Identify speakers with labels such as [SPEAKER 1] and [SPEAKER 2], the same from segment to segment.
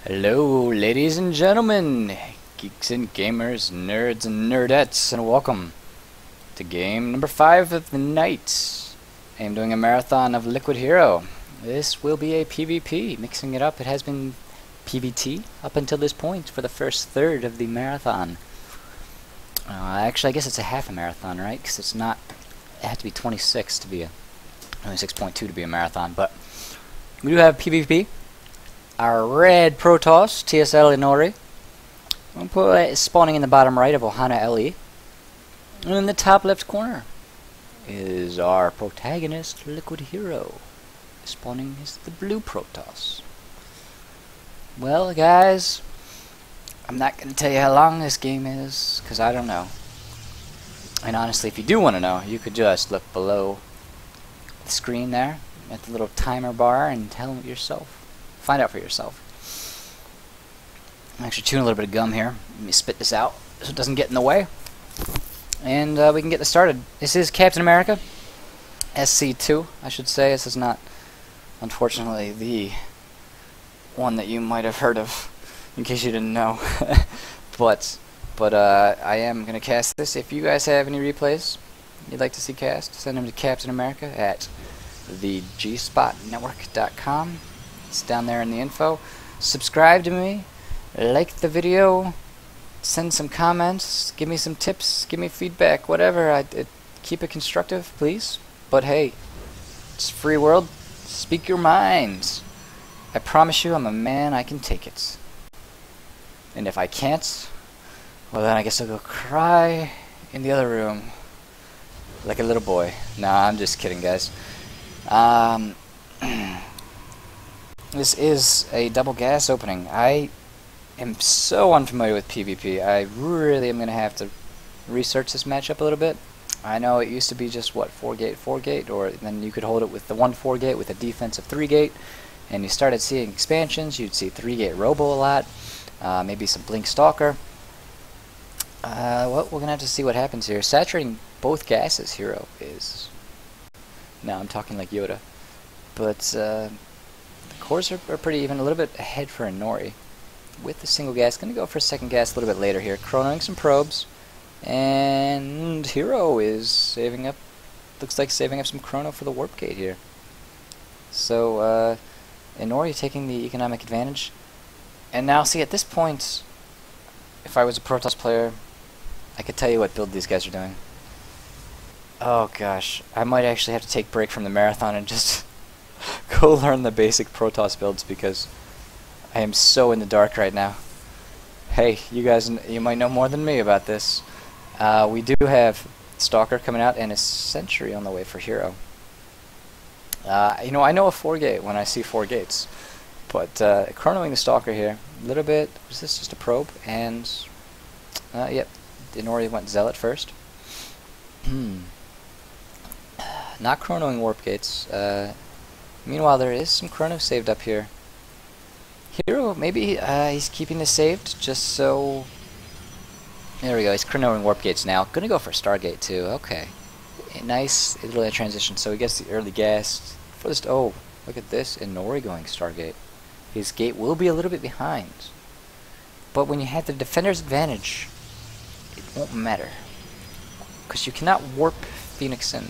[SPEAKER 1] Hello, ladies and gentlemen, geeks and gamers, nerds and nerdettes, and welcome to game number 5 of the night. I am doing a marathon of LiquidHerO. This will be a PvP, mixing it up. It has been PvT up until this point for the first third of the marathon. Actually, I guess it's a half a marathon, right? Because it's not, it has to be 26 to be a, 26.2 to be a marathon, but we do have PvP. Our red Protoss, TSLinori. We'll put it spawning in the bottom right of Ohana LE. And in the top left corner is our protagonist, LiquidHerO. Spawning is the blue Protoss. Well, guys, I'm not going to tell you how long this game is, because I don't know. And honestly, if you do want to know, you could just look below the screen there at the little timer bar and tell them yourself. Find out for yourself. I'm actually chewing a little bit of gum here. Let me spit this out so it doesn't get in the way. And we can get this started. This is Captain America. SC2, I should say. This is not, unfortunately, the one that you might have heard of, in case you didn't know. but I am going to cast this. If you guys have any replays you'd like to see cast, send them to CaptainAmerica at thegspotnetwork.com. It's down there in the info. Subscribe to me, like the video, send some comments, give me some tips, give me feedback, whatever. Keep it constructive, please. But hey, it's a free world. Speak your minds. I promise you, I'm a man. I can take it. And if I can't, well then I guess I'll go cry in the other room like a little boy. Nah, I'm just kidding, guys. This is a double gas opening. I am so unfamiliar with PvP. I really am going to have to research this matchup a little bit. I know it used to be just, what, 4 gate, or then you could hold it with the 1 gate with a defensive 3 gate, and you started seeing expansions. You'd see 3 gate Robo a lot, maybe some Blink Stalker. Well, we're going to have to see what happens here. Saturating both gases, Hero is... Now I'm talking like Yoda. But, the cores are pretty even, a little bit ahead for Inori. With the single gas, going to go for a second gas a little bit later here. Chronoing some probes. And Hero is saving up, looks like saving up some chrono for the warp gate here. So, Inori taking the economic advantage. And now, see, at this point, if I was a Protoss player, I could tell you what build these guys are doing. Oh gosh, I might actually have to take a break from the marathon and just go learn the basic Protoss builds, because I am so in the dark right now. Hey, you guys, you might know more than me about this. We do have Stalker coming out and a Sentry on the way for Hero. You know, I know a 4 gate when I see 4 gates, but chronoing the Stalker here a little bit. Was this just a probe? And yep, Inori went Zealot first. Not chronoing warp gates. Meanwhile, there is some chrono saved up here. Hero, maybe he's keeping this saved just so... There we go, he's chronoing warp gates now. Gonna go for Stargate too, okay. Nice little transition, so he gets the early gas. First, oh, look at this, Inori going Stargate. His gate will be a little bit behind. But when you have the defender's advantage, it won't matter. Because you cannot warp Phoenix in.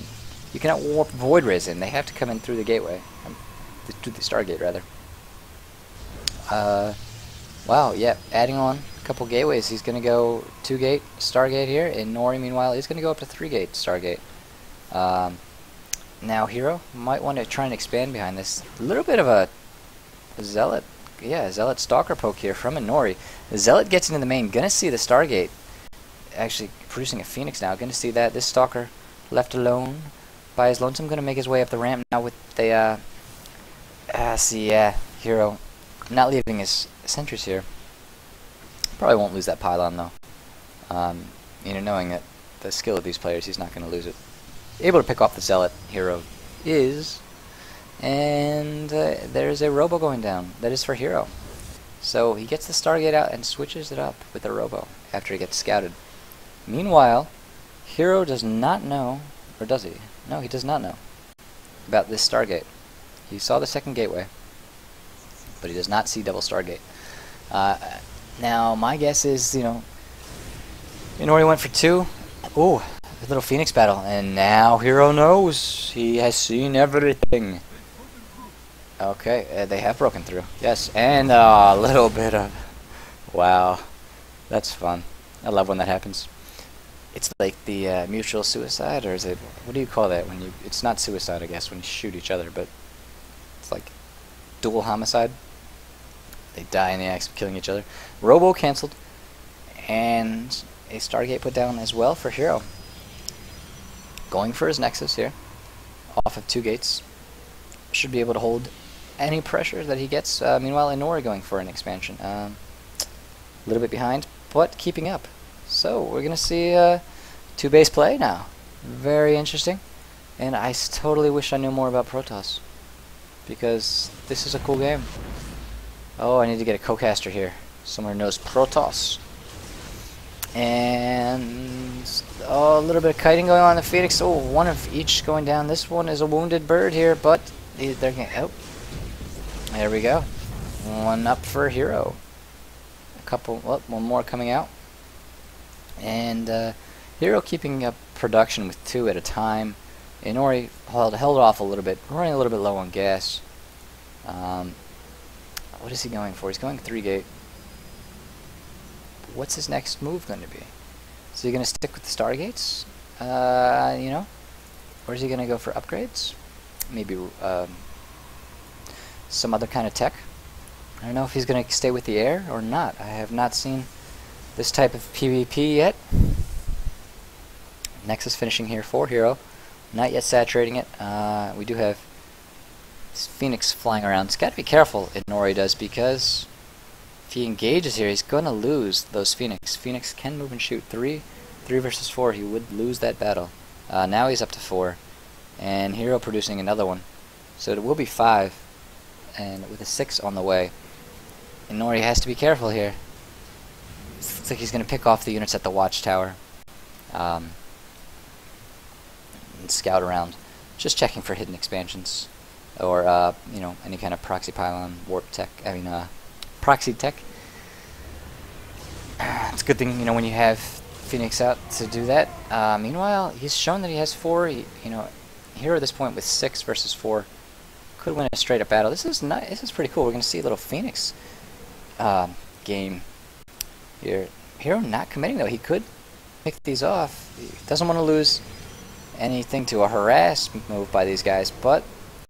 [SPEAKER 1] You cannot warp Void Rays in. They have to come in through the gateway. Through the Stargate, rather. Wow, yeah, adding on a couple gateways. He's going to go 2 gate Stargate here, and Nori, meanwhile, is going to go up to 3 gate Stargate. Now, Hero might want to try and expand behind this. A little bit of a Zealot, yeah, Zealot Stalker poke here from Inori. The Zealot gets into the main, going to see the Stargate actually producing a Phoenix now. Going to see that. This Stalker left alone by his lonesome, going to make his way up the ramp now with the, Hero not leaving his sentries here. Probably won't lose that pylon though. You know, knowing that the skill of these players, he's not going to lose it. Able to pick off the Zealot, Hero is. And there's a Robo going down. That is for Hero. So he gets the Stargate out and switches it up with the Robo after he gets scouted. Meanwhile, Hero does not know, or does he? No, he does not know about this Stargate. He saw the second gateway, but he does not see double Stargate. Now, my guess is, Inori went for 2. Ooh, a little Phoenix battle. And now Hero knows. He has seen everything. Okay, they have broken through. Yes, and a little bit of... Wow, that's fun. I love when that happens. It's like the mutual suicide, or is it... What do you call that when you... It's not suicide, I guess, when you shoot each other, but... It's like dual homicide. They die in the act of killing each other. Robo cancelled. And a Stargate put down as well for Hero. Going for his Nexus here. Off of 2 gates. Should be able to hold any pressure that he gets. Meanwhile, Inori going for an expansion. A little bit behind, but keeping up. So, we're going to see 2 base play now. Very interesting. And I totally wish I knew more about Protoss. Because this is a cool game. Oh, I need to get a co-caster here. Someone who knows Protoss. And a little bit of kiting going on in the Phoenix. Oh, one of each going down. This one is a wounded bird here, but they're going. Oh, there we go. One up for Hero. A couple. Well, one more coming out. And Hero keeping up production with 2 at a time. Inori held off a little bit, running a little bit low on gas. What is he going for? He's going 3 gate. What's his next move going to be? Is he going to stick with the Stargates? Or is he going to go for upgrades? Maybe some other kind of tech. I don't know if he's going to stay with the air or not. I have not seen this type of PvP yet. Nexus finishing here for Hero. Not yet saturating it. We do have Phoenix flying around. He's got to be careful, Inori does, because if he engages here, he's going to lose those Phoenix. Phoenix can move and shoot. 3 versus 4, he would lose that battle. Now he's up to 4. And Hero producing another one. So it will be 5. And with a 6 on the way. Inori has to be careful here. Looks like he's going to pick off the units at the watchtower. And scout around. Just checking for hidden expansions. Or, any kind of proxy pylon, warp tech. Proxy tech. It's a good thing, when you have Phoenix out to do that. Meanwhile, he's shown that he has 4. Hero at this point with 6 versus 4 could win a straight up battle. This is pretty cool. We're going to see a little Phoenix game here. Hero not committing though. He could pick these off. He doesn't want to lose anything to a harass move by these guys, but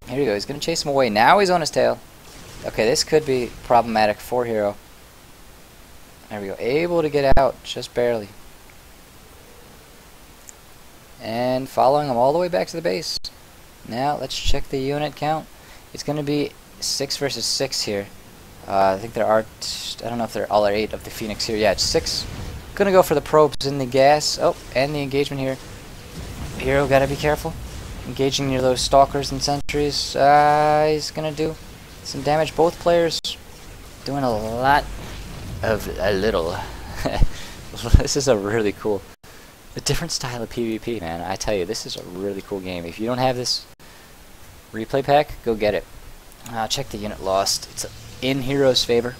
[SPEAKER 1] here you go. He's going to chase him away. Now he's on his tail. Okay, this could be problematic for Hero. There we go. Able to get out, just barely. And following him all the way back to the base. Now, let's check the unit count. It's going to be 6 versus 6 here. I think there are... I don't know if there are all 8 of the Phoenix here. Yeah, it's 6. Going to go for the probes in the gas. Oh, and the engagement here. Hero, got to be careful. Engaging near those stalkers and sentries. He's going to do some damage. Both players doing a lot of a little. This is a really cool, a different style of PvP, man. I tell you, this is a really cool game. If you don't have this replay pack, go get it. Check the unit lost. It's in Hero's favor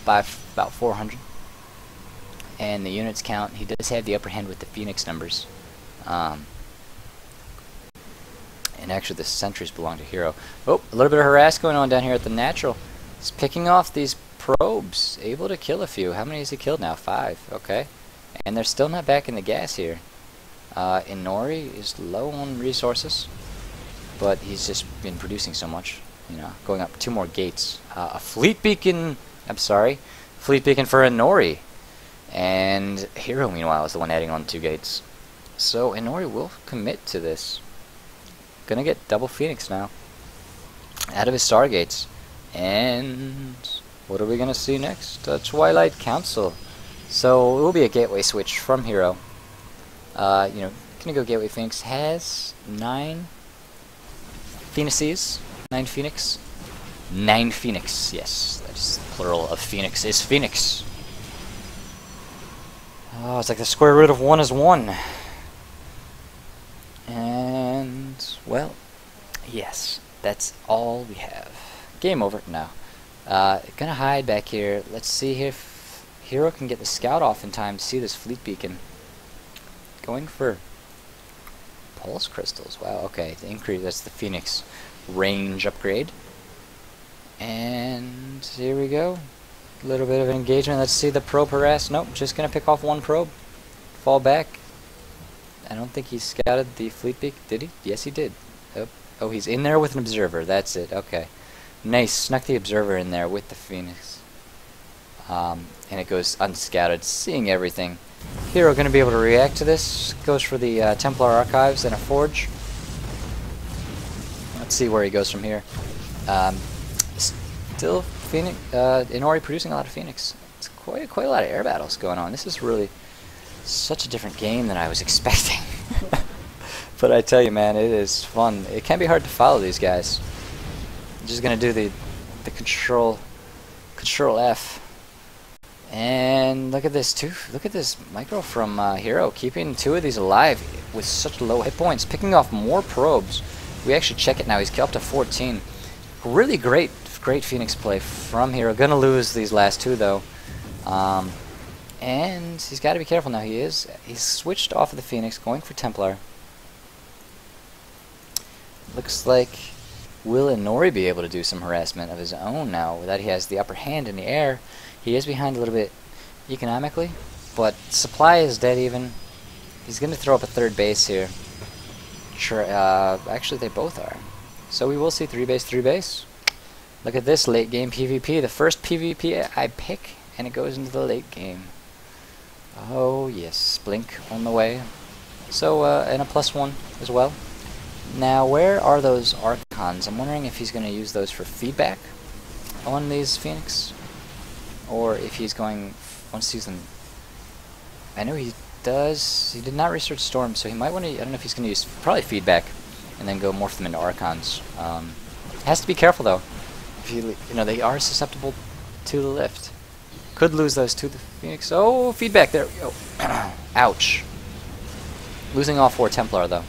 [SPEAKER 1] by about 400. And the units count, he does have the upper hand with the Phoenix numbers. And actually the sentries belong to Hero. Oh, a little bit of harass going on down here at the natural. He's picking off these probes. Able to kill a few. How many has he killed now? 5. Okay. And they're still not back in the gas here. Inori is low on resources. But he's just been producing so much. Going up 2 more gates. A fleet beacon. I'm sorry. Fleet beacon for Inori. And Hero, meanwhile, is the one adding on 2 gates. So Inori will commit to this. Gonna get double Phoenix now out of his Stargates. And what are we gonna see next? Twilight Council. So it will be a gateway switch from Hero. Gonna go gateway Phoenix. Has 9 Phoenixes. 9 Phoenix. 9 Phoenix. Yes, that's the plural of Phoenix is Phoenix. Oh, it's like the square root of 1 is 1. And, well, yes, that's all we have. Game over. No. Gonna hide back here. Let's see if Hero can get the scout off in time to see this fleet beacon. Going for pulse crystals. Wow, okay. The increase, that's the Phoenix range upgrade. And here we go. A little bit of engagement. Let's see the probe harass. Nope, just gonna pick off one probe. Fall back. I don't think he scouted the fleet beak. Did he? Yes, he did. Oh, he's in there with an observer. That's it. Okay. Nice. Snuck the observer in there with the Phoenix. And it goes unscouted, seeing everything. Hero going to be able to react to this. Goes for the Templar Archives and a Forge. Let's see where he goes from here. Still, Phoenix, Inori producing a lot of Phoenix. It's quite a lot of air battles going on. This is really such a different game than I was expecting. But I tell you, man, it is fun. It can be hard to follow these guys. I'm just gonna do the control F, and look at this too. Look at this micro from Hero, keeping two of these alive with such low hit points, picking off more probes. We actually check it now. He's up to 14. Really great Phoenix play from Hero. Gonna lose these last two though, and he's got to be careful now. He's switched off of the Phoenix, going for Templar. Looks like will Inori be able to do some harassment of his own now that he has the upper hand in the air. He is behind a little bit economically, but supply is dead even. He's going to throw up a third base here. Actually, they both are. So we will see 3 base. Look at this late game PvP. The first PvP I pick, and it goes into the late game. Oh yes, Blink on the way. So, and a +1 as well. Now, where are those Archons? I'm wondering if he's going to use those for feedback on these Phoenix, or if he's going, once he's them. I know he does. He did not research Storm, so he might want to. I don't know if he's going to use probably feedback, and then go morph them into Archons. Has to be careful though. If you know, they are susceptible to the lift. Could lose those to the Phoenix. Oh, feedback there. We go. Ouch. Losing all 4 Templar though.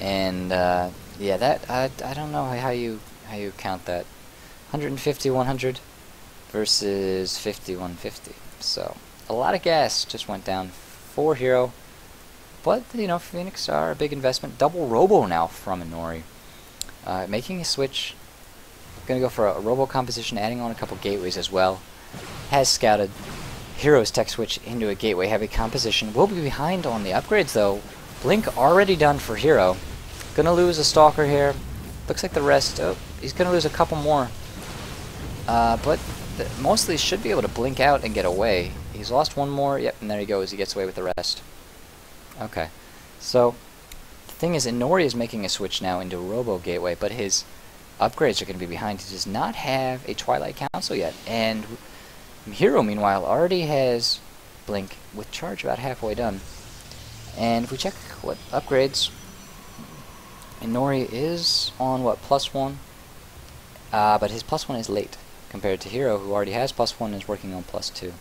[SPEAKER 1] And yeah, that I don't know how you count that. 150, 100 versus 50, 150. So a lot of gas just went down for Hero, but you know, Phoenix are a big investment. Double Robo now from Inori, making a switch. Gonna go for a Robo composition, adding on a couple gateways as well. Has scouted Hero's tech switch into a gateway heavy composition. Will be behind on the upgrades though. Blink already done for Hero. Gonna lose a Stalker here. Looks like the rest. Oh, he's gonna lose a couple more. But mostly should be able to blink out and get away. He's lost one more. Yep, and there he goes. He gets away with the rest. Okay. So the thing is, Inori is making a switch now into Robo Gateway, but his upgrades are going to be behind. He does not have a Twilight Council yet, and Hero, meanwhile, already has Blink with Charge about halfway done. And if we check what upgrades, Inori is on what, +1, but his +1 is late compared to Hero, who already has +1 and is working on +2.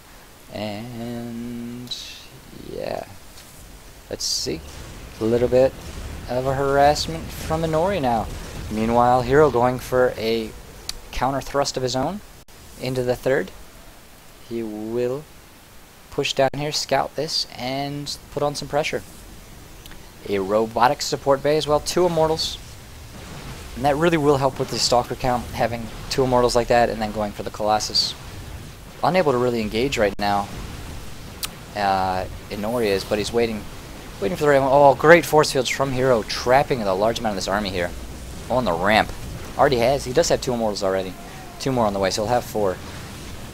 [SPEAKER 1] And yeah, let's see, a little bit of a harassment from Inori now. Meanwhile, Hero going for a counter thrust of his own into the third. He will push down here, scout this, and put on some pressure. A robotics support bay as well, 2 Immortals. And that really will help with the Stalker count, having 2 Immortals like that, and then going for the Colossus. Unable to really engage right now, Inori is, but he's waiting for the right one. Oh, great force fields from Hero, trapping a large amount of this army here. On the ramp. Already has. He does have 2 Immortals already. 2 more on the way, so he'll have 4.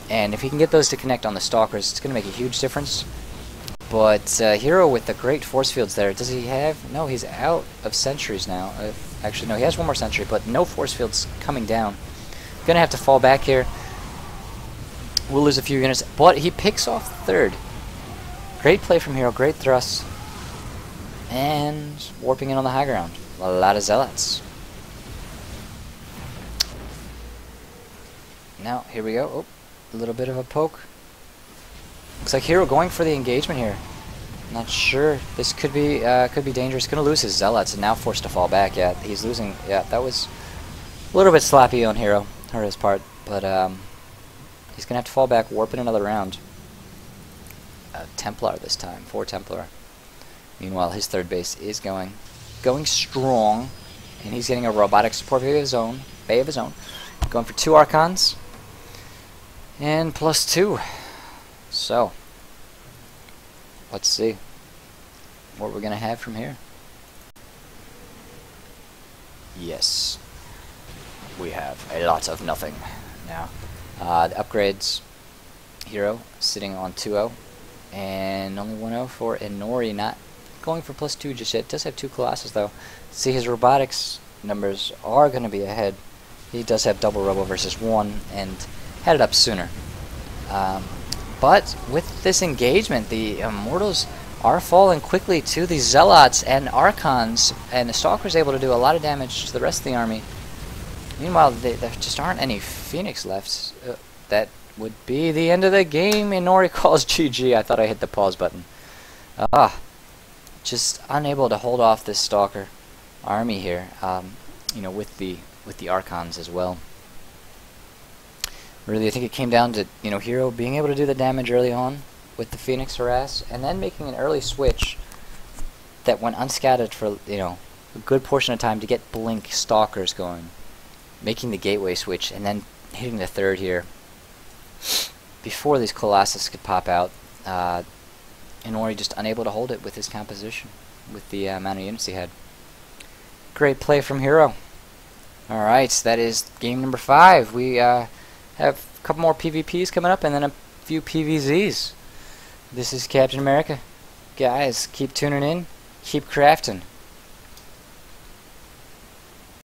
[SPEAKER 1] And if he can get those to connect on the Stalkers, it's going to make a huge difference. But Hero with the great force fields there, does he have... No, he's out of sentries now. Actually, no, he has 1 more sentry, but no force fields coming down. Gonna have to fall back here. We'll lose a few units, but he picks off the 3rd. Great play from Hero, great thrusts. And warping in on the high ground. A lot of Zealots. Now, here we go. Oh, a little bit of a poke. Looks like Hero going for the engagement here. Not sure. This could be dangerous. Going to lose his Zealots and now forced to fall back. Yeah, he's losing. Yeah, that was a little bit sloppy on Hero. or his part, but he's gonna have to fall back, warp in another round. Templar this time, 4 Templar. Meanwhile, his third base is going strong, and he's getting a robotic support bay of his own, going for 2 Archons and +2. So let's see what we're gonna have from here. Yes, we have a lot of nothing now. The upgrades, hero sitting on 2-0, and only 1-0 for Inori, not going for +2 just yet. Does have 2 Colossus though. See, his robotics numbers are going to be ahead. He does have double robo versus 1 and had it up sooner. But with this engagement, the Immortals are falling quickly to the Zealots and Archons, and the Stalker's able to do a lot of damage to the rest of the army. Meanwhile, there just aren't any Phoenix left. That would be the end of the game. Inori calls GG. I thought I hit the pause button. Just unable to hold off this Stalker army here. You know, with the Archons as well. Really, I think it came down to, you know, Hero being able to do the damage early on with the Phoenix Harass, and then making an early switch that went unscattered for, you know, a good portion of time to get Blink Stalkers going. Making the gateway switch, and then hitting the third here before these Colossus could pop out. Inori just unable to hold it with his composition, with the amount of units he had. Great play from Hero. Alright, that is game number 5. We have a couple more PvPs coming up, and then a few PvZs. This is Captain America. Guys, keep tuning in, keep crafting.